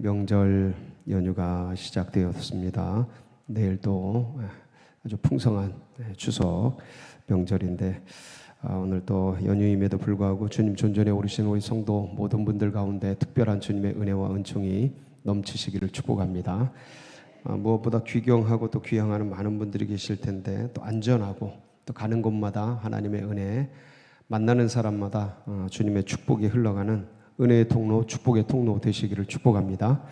명절 연휴가 시작되었습니다. 내일 또 아주 풍성한 추석 명절인데 오늘 또 연휴임에도 불구하고 주님 존전에 오르신 우리 성도 모든 분들 가운데 특별한 주님의 은혜와 은총이 넘치시기를 축복합니다. 무엇보다 귀경하고 또 귀향하는 많은 분들이 계실 텐데 또 안전하고 또 가는 곳마다 하나님의 은혜, 만나는 사람마다 주님의 축복이 흘러가는 은혜의 통로, 축복의 통로 되시기를 축복합니다.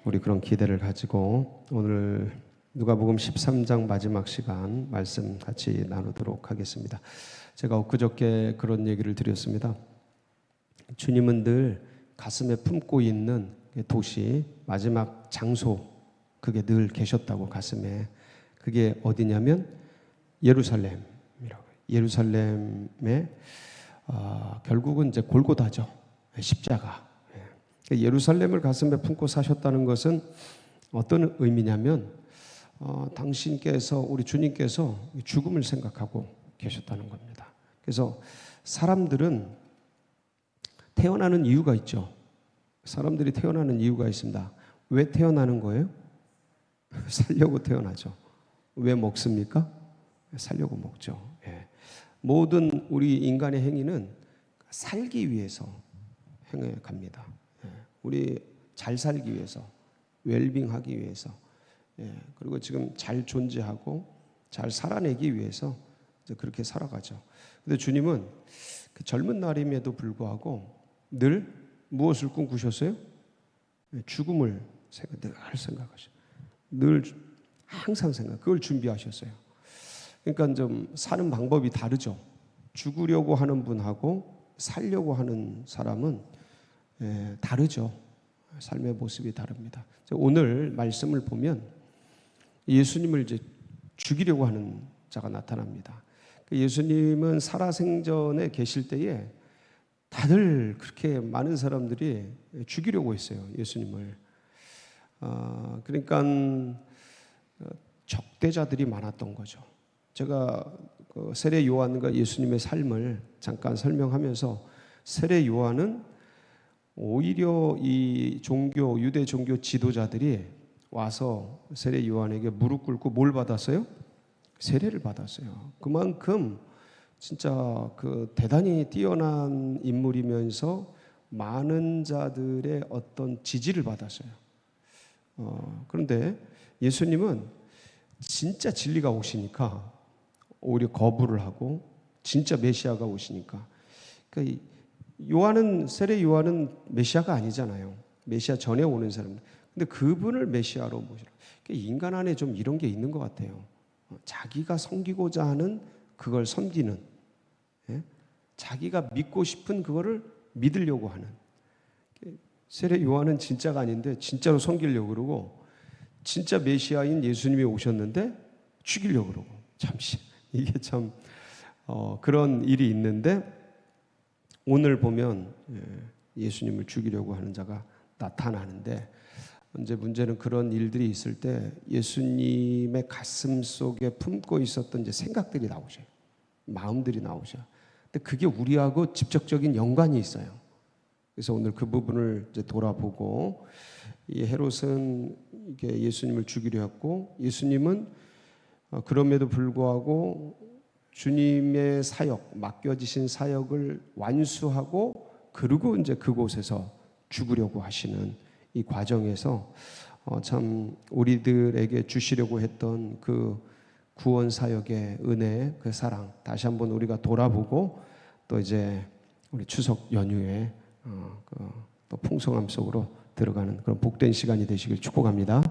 우리 그런 기대를 가지고 오늘 누가복음 13장 마지막 시간 말씀 같이 나누도록 하겠습니다. 제가 엊그저께 그런 얘기를 드렸습니다. 주님은 늘 가슴에 품고 있는 도시, 마지막 장소, 그게 늘 계셨다고. 가슴에. 그게 어디냐면 예루살렘이라고. 예루살렘에 결국은 이제 골고다죠. 십자가. 예루살렘을 가슴에 품고 사셨다는 것은 어떤 의미냐면 당신께서, 우리 주님께서 죽음을 생각하고 계셨다는 겁니다. 그래서 사람들은 태어나는 이유가 있죠. 사람들이 태어나는 이유가 있습니다. 왜 태어나는 거예요? 살려고 태어나죠. 왜 먹습니까? 살려고 먹죠. 모든 우리 인간의 행위는 살기 위해서 행해 갑니다. 우리 잘 살기 위해서, 웰빙하기 위해서, 그리고 지금 잘 존재하고 잘 살아내기 위해서 이제 그렇게 살아가죠. 근데 주님은 그 젊은 날임에도 불구하고 늘 무엇을 꿈꾸셨어요? 죽음을 늘 생각하셔. 늘 항상 그걸 준비하셨어요. 그러니까 좀 사는 방법이 다르죠. 죽으려고 하는 분하고 살려고 하는 사람은 다르죠. 삶의 모습이 다릅니다. 오늘 말씀을 보면 예수님을 이제 죽이려고 하는 자가 나타납니다. 예수님은 살아생전에 계실 때에 다들 그렇게 많은 사람들이 죽이려고 했어요. 예수님을. 그러니까 적대자들이 많았던 거죠. 제가 세례 요한과 예수님의 삶을 잠깐 설명하면서, 세례 요한은 오히려 이 종교, 유대 종교 지도자들이 와서 세례 요한에게 무릎 꿇고 뭘 받았어요? 세례를 받았어요. 그만큼 진짜 그 대단히 뛰어난 인물이면서 많은 자들의 어떤 지지를 받았어요. 그런데 예수님은 진짜 진리가 오시니까 오히려 거부를 하고, 진짜 메시아가 오시니까. 그러니까 세례 요한은 메시아가 아니잖아요. 메시아 전에 오는 사람. 근데 그분을 메시아로 모시라. 그러니까 인간 안에 좀 이런 게 있는 것 같아요. 자기가 섬기고자 하는 그걸 섬기는, 자기가 믿고 싶은 그거를 믿으려고 하는. 세례 요한은 진짜가 아닌데 진짜로 섬기려고 그러고, 진짜 메시아인 예수님이 오셨는데 죽이려고 그러고. 잠시 이게 참 그런 일이 있는데, 오늘 보면 예수님을 죽이려고 하는 자가 나타나는데, 이제 문제는 그런 일들이 있을 때 예수님의 가슴 속에 품고 있었던 이제 생각들이 나오셔요. 마음들이 나오셔요. 근데 그게 우리하고 직접적인 연관이 있어요. 그래서 오늘 그 부분을 이제 돌아보고, 이 헤롯은 이게 예수님을 죽이려 했고, 예수님은 그럼에도 불구하고 주님의 사역, 맡겨지신 사역을 완수하고, 그리고 이제 그곳에서 죽으려고 하시는 이 과정에서 참 우리들에게 주시려고 했던 그 구원 사역의 은혜, 그 사랑 다시 한번 우리가 돌아보고, 또 이제 우리 추석 연휴에 또 풍성함 속으로 들어가는 그런 복된 시간이 되시길 축복합니다.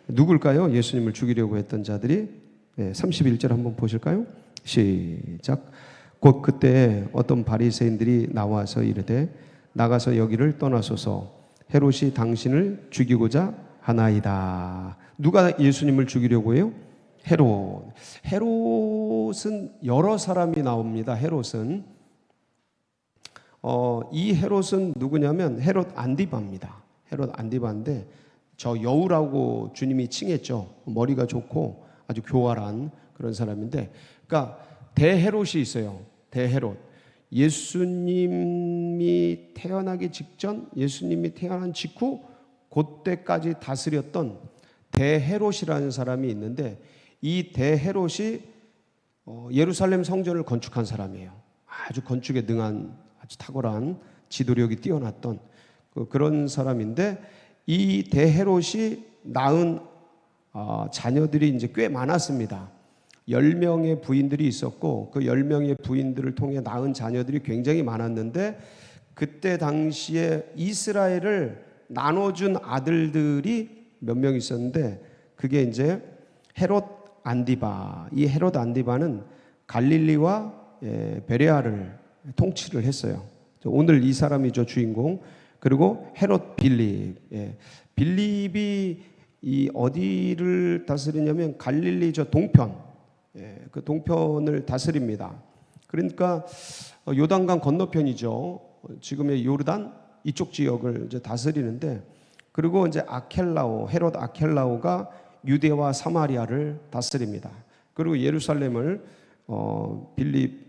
누굴까요? 예수님을 죽이려고 했던 자들이. 31절 한번 보실까요? 시작. 곧 그때 어떤 바리새인들이 나와서 이르되 나가서 여기를 떠나소서, 헤롯이 당신을 죽이고자 하나이다. 누가 예수님을 죽이려고 해요? 헤롯. 헤롯은 여러 사람이 나옵니다. 헤롯은 이 헤롯은 누구냐면 헤롯 안디바입니다. 헤롯 안디바인데, 저 여우라고 주님이 칭했죠. 머리가 좋고 아주 교활한 그런 사람인데, 그러니까 대헤롯이 있어요. 대헤롯. 예수님이 태어나기 직전, 예수님이 태어난 직후 그때까지 다스렸던 대헤롯이라는 사람이 있는데, 이 대헤롯이 예루살렘 성전을 건축한 사람이에요. 아주 건축에 능한, 아주 탁월한 지도력이 뛰어났던 그런 사람인데, 이 대헤롯이 낳은 자녀들이 이제 꽤 많았습니다. 10명의 부인들이 있었고, 그 10명의 부인들을 통해 낳은 자녀들이 굉장히 많았는데, 그때 당시에 이스라엘을 나눠준 아들들이 몇 명 있었는데, 그게 이제 헤롯 안디바. 이 헤롯 안디바는 갈릴리와 베레아를 통치를 했어요. 오늘 이 사람이죠, 주인공. 그리고 헤롯 빌립. 빌립이 이 어디를 다스리냐면 갈릴리 저 동편, 그 동편을 다스립니다. 그러니까 요단강 건너편이죠. 지금의 요르단 이쪽 지역을 이제 다스리는데, 그리고 이제 아켈라오, 헤롯 아켈라오가 유대와 사마리아를 다스립니다. 그리고 예루살렘을 빌립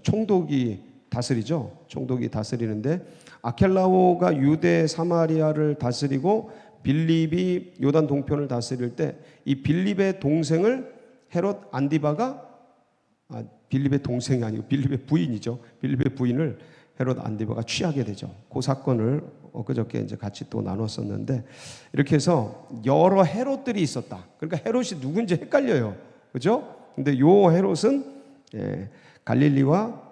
총독이 다스리죠. 총독이 다스리는데, 아켈라오가 유대 사마리아를 다스리고 빌립이 요단 동편을 다스릴 때, 이 빌립의 동생을 헤롯 안디바가 빌립의 동생이 아니고 빌립의 부인이죠. 빌립의 부인을 헤롯 안디바가 취하게 되죠. 그 사건을 엊그저께 이제 같이 또 나눴었는데, 이렇게 해서 여러 헤롯들이 있었다. 그러니까 헤롯이 누군지 헷갈려요. 그죠? 근데 요 헤롯은 갈릴리와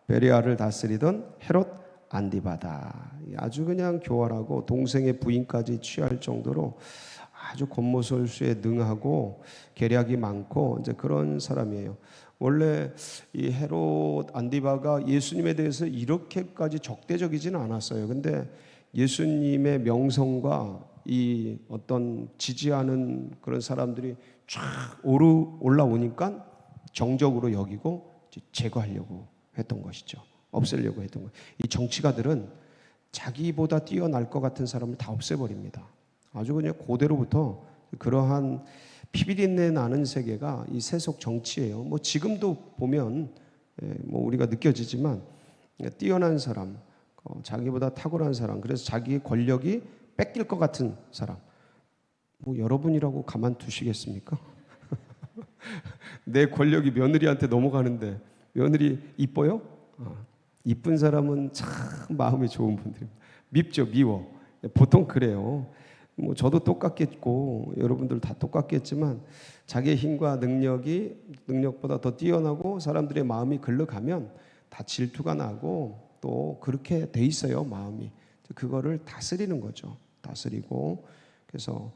베레아를 다스리던 헤롯 안디바다. 아주 그냥 교활하고 동생의 부인까지 취할 정도로 아주 겉모술수에 능하고 계략이 많고 이제 그런 사람이에요. 원래 이 헤롯 안디바가 예수님에 대해서 이렇게까지 적대적이지는 않았어요. 근데 예수님의 명성과 이 어떤 지지하는 그런 사람들이 쫙 올라오니까 정적으로 여기고 제거하려고 했던 것이죠. 없애려고 했던 것. 이 정치가들은 자기보다 뛰어날 것 같은 사람을 다 없애버립니다. 아주 그냥 고대로부터 그러한 피비린내 나는 세계가 이 세속 정치예요. 뭐 지금도 보면 뭐 우리가 느껴지지만 뛰어난 사람, 자기보다 탁월한 사람, 그래서 자기의 권력이 뺏길 것 같은 사람, 뭐 여러분이라고 가만두시겠습니까? 내 권력이 며느리한테 넘어가는데 며느리 이뻐요? 이쁜 사람은 참 마음이 좋은 분들입니다. 밉죠, 미워. 보통 그래요. 뭐 저도 똑같겠고 여러분들 다 똑같겠지만, 자기의 힘과 능력보다 더 뛰어나고 사람들의 마음이 글러가면 다 질투가 나고 또 그렇게 돼 있어요, 마음이. 그거를 다스리는 거죠. 다스리고, 그래서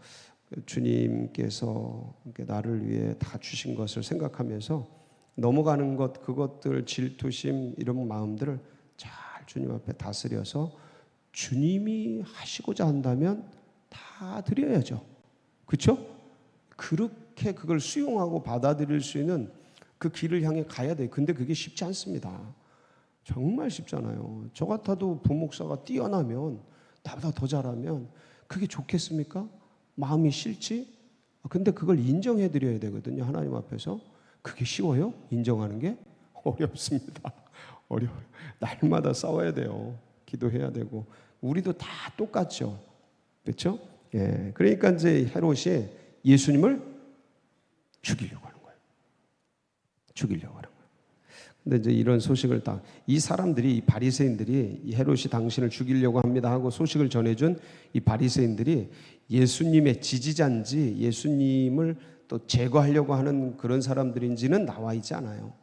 주님께서 나를 위해 다 주신 것을 생각하면서 넘어가는 것, 그것들, 질투심 이런 마음들을 잘 주님 앞에 다스려서 주님이 하시고자 한다면 다 드려야죠. 그렇죠? 그렇게 그걸 수용하고 받아들일 수 있는 그 길을 향해 가야 돼요. 근데 그게 쉽지 않습니다. 정말 쉽잖아요. 저 같아도 부목사가 뛰어나면, 나보다 더 잘하면 그게 좋겠습니까? 마음이 싫지? 근데 그걸 인정해 드려야 되거든요, 하나님 앞에서. 그게 쉬워요? 인정하는 게? 어렵습니다. 어려워요. 날마다 싸워야 돼요. 기도해야 되고. 우리도 다 똑같죠. 그렇죠? 예. 그러니까 이제 헤롯이 예수님을 죽이려고 하는 거예요. 죽이려고 하는 거예요. 근데 이제 이런 소식을 이 사람들이, 이 바리새인들이 이 헤롯이 당신을 죽이려고 합니다 하고 소식을 전해준 이 바리새인들이 예수님의 지지자인지 예수님을 또 제거하려고 하는 그런 사람들인지는 나와 있지 않아요.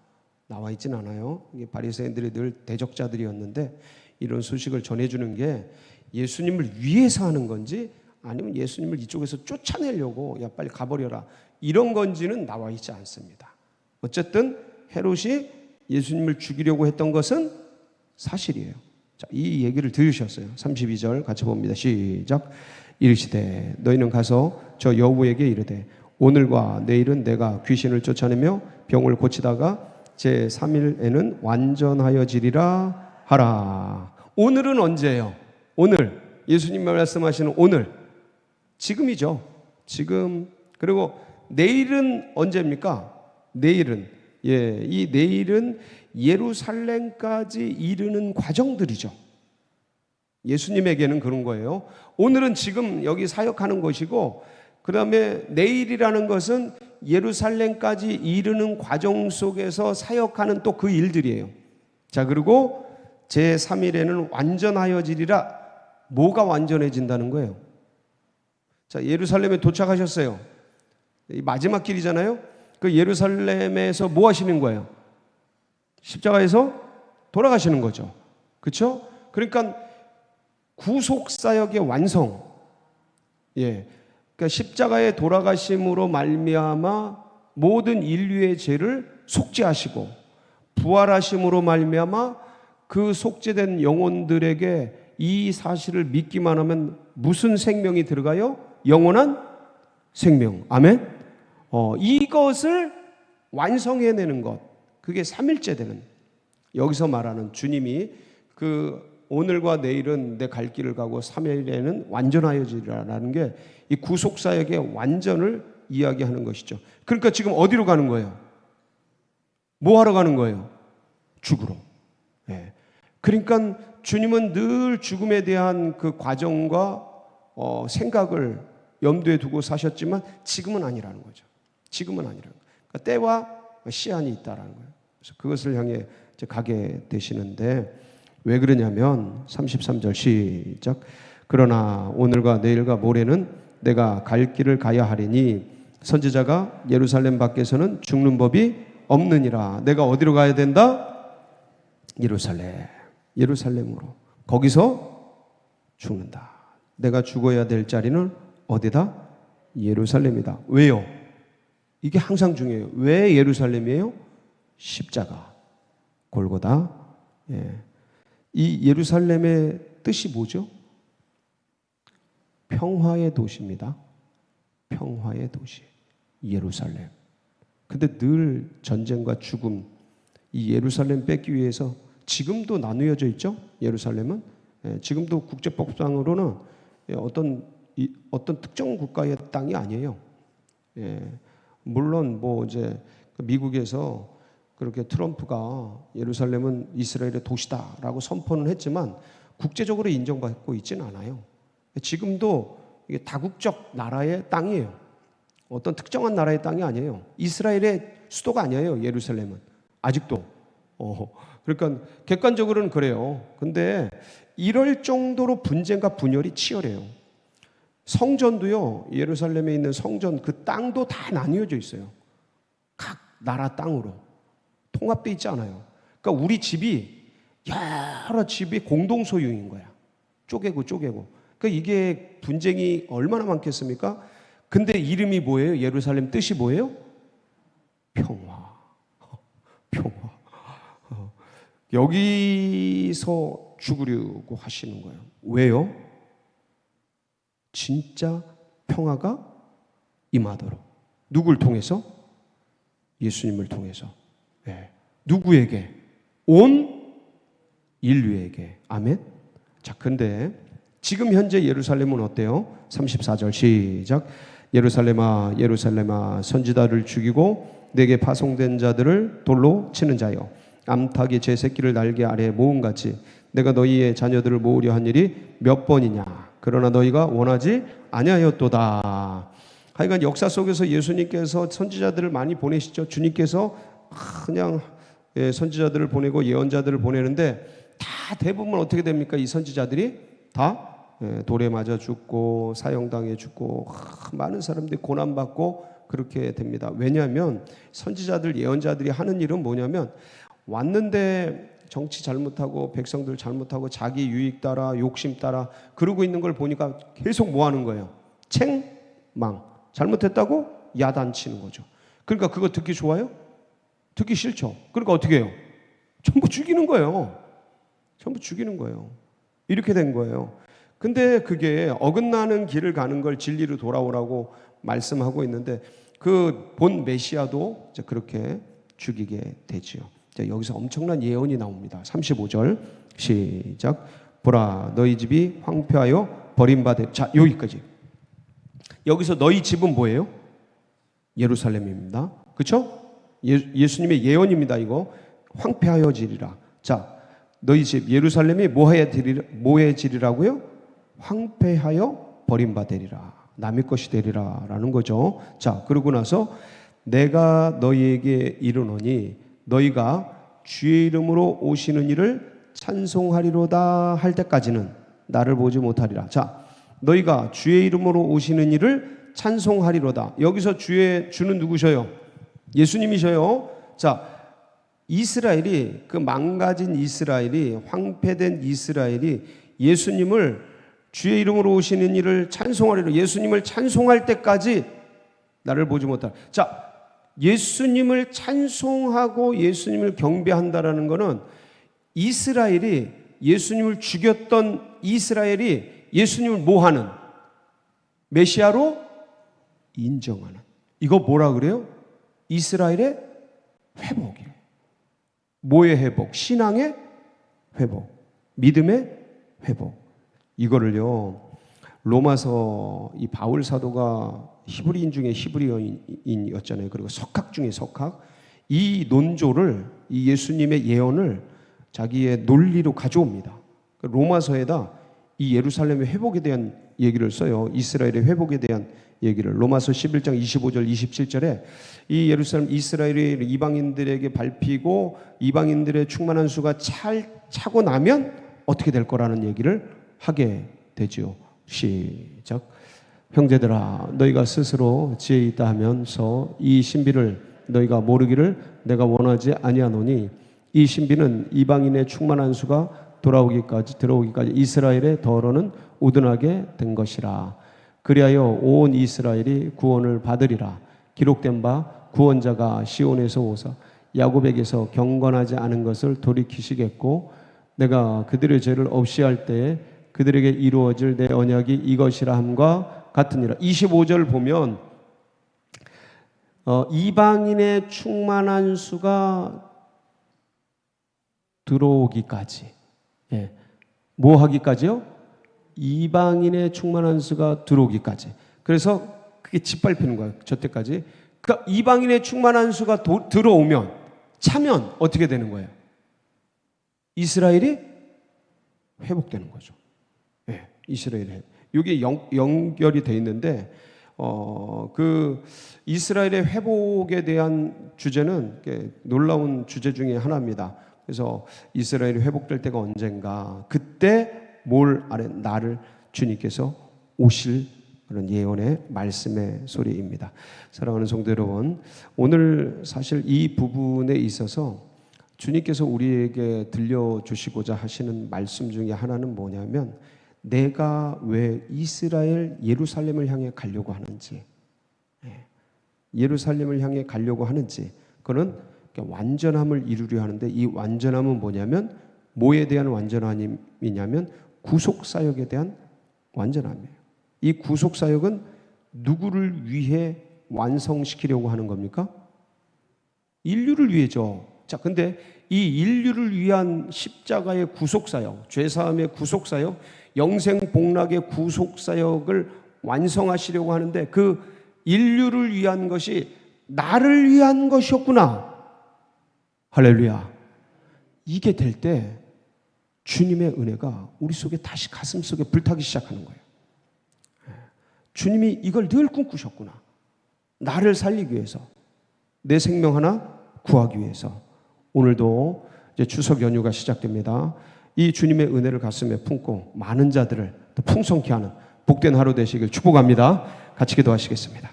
나와 있진 않아요. 이게 바리새인들이 늘 대적자들이었는데, 이런 소식을 전해주는 게 예수님을 위해서 하는 건지 아니면 예수님을 이쪽에서 쫓아내려고 야 빨리 가버려라 이런 건지는 나와 있지 않습니다. 어쨌든 헤롯이 예수님을 죽이려고 했던 것은 사실이에요. 자, 이 얘기를 들으셨어요. 32절 같이 봅니다. 시작. 이르시되 너희는 가서 저 여우에게 이르되 오늘과 내일은 내가 귀신을 쫓아내며 병을 고치다가 제 3일에는 완전하여지리라 하라. 오늘은 언제예요? 오늘. 예수님 말씀하시는 오늘. 지금이죠. 지금. 그리고 내일은 언제입니까? 내일은. 이 내일은 예루살렘까지 이르는 과정들이죠. 예수님에게는 그런 거예요. 오늘은 지금 여기 사역하는 것이고, 그 다음에 내일이라는 것은 예루살렘까지 이르는 과정 속에서 사역하는 또 그 일들이에요. 자, 그리고 제3일에는 완전하여지리라. 뭐가 완전해진다는 거예요? 자, 예루살렘에 도착하셨어요. 이 마지막 길이잖아요. 그 예루살렘에서 뭐 하시는 거예요? 십자가에서 돌아가시는 거죠. 그렇죠? 그러니까 구속사역의 완성. 예. 그러니까 십자가에 돌아가심으로 말미암아 모든 인류의 죄를 속죄하시고, 부활하심으로 말미암아 그 속죄된 영혼들에게 이 사실을 믿기만 하면 무슨 생명이 들어가요? 영원한 생명. 아멘. 이것을 완성해내는 것, 그게 3일째 되는, 여기서 말하는 주님이 그 오늘과 내일은 내 갈 길을 가고 3일에는 완전하여지리라는 게 이 구속사역의 완전을 이야기하는 것이죠. 그러니까 지금 어디로 가는 거예요? 뭐 하러 가는 거예요? 죽으러. 예. 그러니까 주님은 늘 죽음에 대한 그 과정과 생각을 염두에 두고 사셨지만 지금은 아니라는 거죠. 지금은 아니라는 거예요. 그러니까 때와 시한이 있다라는 거예요. 그래서 그것을 향해 이제 가게 되시는데, 왜 그러냐면 33절 시작. 그러나 오늘과 내일과 모레는 내가 갈 길을 가야 하리니 선지자가 예루살렘 밖에서는 죽는 법이 없느니라. 내가 어디로 가야 된다? 예루살렘. 예루살렘으로. 거기서 죽는다. 내가 죽어야 될 자리는 어디다? 예루살렘이다. 왜요? 이게 항상 중요해요. 왜 예루살렘이에요? 십자가, 골고다. 예. 이 예루살렘의 뜻이 뭐죠? 평화의 도시입니다. 평화의 도시, 예루살렘. 근데 늘 전쟁과 죽음, 이 예루살렘 뺏기 위해서 지금도 나누어져 있죠. 예루살렘은 지금도 국제법상으로는 어떤 특정 국가의 땅이 아니에요. 물론 뭐 이제 미국에서 그렇게 트럼프가 예루살렘은 이스라엘의 도시다라고 선포는 했지만 국제적으로 인정받고 있지는 않아요. 지금도 이게 다국적 나라의 땅이에요. 어떤 특정한 나라의 땅이 아니에요. 이스라엘의 수도가 아니에요. 예루살렘은 아직도. 그러니까 객관적으로는 그래요. 근데 이럴 정도로 분쟁과 분열이 치열해요. 성전도요, 예루살렘에 있는 성전 그 땅도 다 나뉘어져 있어요. 각 나라 땅으로 통합되어 있지 않아요. 그러니까 우리 집이 여러 집이 공동 소유인 거야. 쪼개고. 그러니까 이게 분쟁이 얼마나 많겠습니까? 근데 이름이 뭐예요? 예루살렘 뜻이 뭐예요? 평화. 여기서 죽으려고 하시는 거예요. 왜요? 진짜 평화가 임하도록. 누굴 통해서? 예수님을 통해서. 네. 누구에게? 온 인류에게. 아멘. 자, 근데 지금 현재 예루살렘은 어때요? 34절 시작. 예루살렘아 예루살렘아 선지자를 죽이고 내게 파송된 자들을 돌로 치는 자여, 암탉이 제 새끼를 날개 아래에 모음같이 내가 너희의 자녀들을 모으려 한 일이 몇 번이냐. 그러나 너희가 원하지 아니하였도다. 하여간 역사 속에서 예수님께서 선지자들을 많이 보내시죠. 주님께서 그냥 선지자들을 보내고 예언자들을 보내는데 다 대부분 어떻게 됩니까? 이 선지자들이 다 돌에 맞아 죽고 사형당해 죽고 많은 사람들이 고난받고 그렇게 됩니다. 왜냐하면 선지자들 예언자들이 하는 일은 뭐냐면, 왔는데 정치 잘못하고 백성들 잘못하고 자기 유익 따라 욕심 따라 그러고 있는 걸 보니까 계속 뭐 하는 거예요? 책망. 잘못했다고 야단치는 거죠. 그러니까 그거 듣기 좋아요? 듣기 싫죠. 그러니까 어떻게 해요? 전부 죽이는 거예요. 이렇게 된 거예요. 근데 그게 어긋나는 길을 가는 걸 진리로 돌아오라고 말씀하고 있는데, 그 본 메시아도 그렇게 죽이게 되지요. 자, 여기서 엄청난 예언이 나옵니다. 35절 시작. 보라 너희 집이 황폐하여 버림받아. 자, 여기까지. 여기서 너희 집은 뭐예요? 예루살렘입니다. 그렇죠? 예수님의 예언입니다. 이거 황폐하여지리라. 자, 너희 집 예루살렘이 뭐해지리라고요? 황폐하여 버림받으리라. 남의 것이 되리라 라는 거죠. 자, 그러고 나서 내가 너희에게 이르노니 너희가 주의 이름으로 오시는 이를 찬송하리로다 할 때까지는 나를 보지 못하리라. 자, 너희가 주의 이름으로 오시는 이를 찬송하리로다. 여기서 주는 누구셔요? 예수님이셔요. 자, 이스라엘이, 그 망가진 이스라엘이, 황폐된 이스라엘이 예수님을 주의 이름으로 오시는 이를 찬송하리로, 예수님을 찬송할 때까지 나를 보지 못하라. 자, 예수님을 찬송하고 예수님을 경배한다라는 것은 이스라엘이, 예수님을 죽였던 이스라엘이 예수님을 뭐하는? 메시아로 인정하는. 이거 뭐라 그래요? 이스라엘의 회복이에요. 뭐의 회복? 신앙의 회복, 믿음의 회복. 이거를요, 로마서 이 바울 사도가 히브리인 중에 히브리인이었잖아요. 그리고 석학 중에 석학. 이 논조를, 이 예수님의 예언을 자기의 논리로 가져옵니다. 로마서에다 이 예루살렘의 회복에 대한 얘기를 써요. 이스라엘의 회복에 대한 얘기를. 로마서 11장 25절 27절에 이 예루살렘, 이스라엘이 이방인들에게 밟히고 이방인들의 충만한 수가 차고 나면 어떻게 될 거라는 얘기를 하게 되죠. 시작. 형제들아, 너희가 스스로 지혜 있다 하면서 이 신비를 너희가 모르기를 내가 원하지 아니하노니 이 신비는 이방인의 충만한 수가 들어오기까지 이스라엘의 더러는 우둔하게 된 것이라. 그리하여 온 이스라엘이 구원을 받으리라. 기록된 바 구원자가 시온에서 오사 야곱에게서 경건하지 않은 것을 돌이키시겠고 내가 그들의 죄를 없이 할 때에 그들에게 이루어질 내 언약이 이것이라 함과 같으니라. 25절 보면 이방인의 충만한 수가 들어오기까지, 뭐 하기까지요? 이방인의 충만한 수가 들어오기까지. 그래서 그게 짓밟히는 거예요. 저 때까지. 그러니까 이방인의 충만한 수가 들어오면, 차면 어떻게 되는 거예요? 이스라엘이 회복되는 거죠. 이스라엘이. 이게 연결이 돼 있는데, 그 이스라엘의 회복에 대한 주제는 놀라운 주제 중에 하나입니다. 그래서 이스라엘이 회복될 때가 언젠가, 그때 나를 주님께서 오실 그런 예언의 말씀의 소리입니다. 사랑하는 성도 여러분, 오늘 사실 이 부분에 있어서 주님께서 우리에게 들려주시고자 하시는 말씀 중에 하나는 뭐냐면, 내가 왜 이스라엘 예루살렘을 향해 가려고 하는지, 예루살렘을 향해 가려고 하는지, 그는 완전함을 이루려 하는데, 이 완전함은 뭐냐면, 뭐에 대한 완전함이냐면 구속사역에 대한 완전함이에요. 이 구속사역은 누구를 위해 완성시키려고 하는 겁니까? 인류를 위해죠. 자, 근데 이 인류를 위한 십자가의 구속사역, 죄사함의 구속사역, 영생복락의 구속사역을 완성하시려고 하는데, 그 인류를 위한 것이 나를 위한 것이었구나. 할렐루야. 이게 될 때 주님의 은혜가 우리 속에 다시 가슴 속에 불타기 시작하는 거예요. 주님이 이걸 늘 꿈꾸셨구나. 나를 살리기 위해서, 내 생명 하나 구하기 위해서. 오늘도 이제 추석 연휴가 시작됩니다. 이 주님의 은혜를 가슴에 품고 많은 자들을 또 풍성케 하는 복된 하루 되시길 축복합니다. 같이 기도하시겠습니다.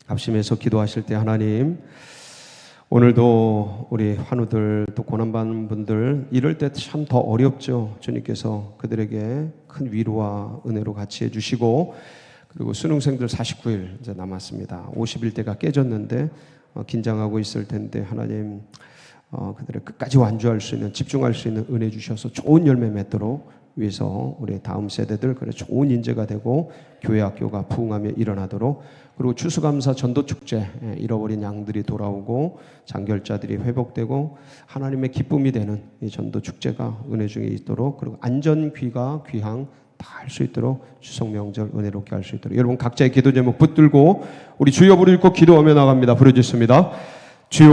합심해서 기도하실 때, 하나님, 오늘도 우리 환우들, 또 고난받는 분들, 이럴 때 참 더 어렵죠. 주님께서 그들에게 큰 위로와 은혜로 같이 해주시고, 그리고 수능생들 49일 이제 남았습니다. 50일대가 깨졌는데 긴장하고 있을 텐데, 하나님, 그들의 끝까지 완주할 수 있는, 집중할 수 있는 은혜 주셔서 좋은 열매 맺도록 위해서 우리 다음 세대들 그래 좋은 인재가 되고 교회 학교가 부흥하며 일어나도록, 그리고 추수감사 전도축제, 잃어버린 양들이 돌아오고 장결자들이 회복되고 하나님의 기쁨이 되는 이 전도축제가 은혜 중에 있도록, 그리고 안전귀가 귀향 다 할 수 있도록 추석 명절 은혜롭게 할 수 있도록, 여러분 각자의 기도 제목 붙들고 우리 주여 부르고 기도하며 나갑니다. 부르짖습니다. 주여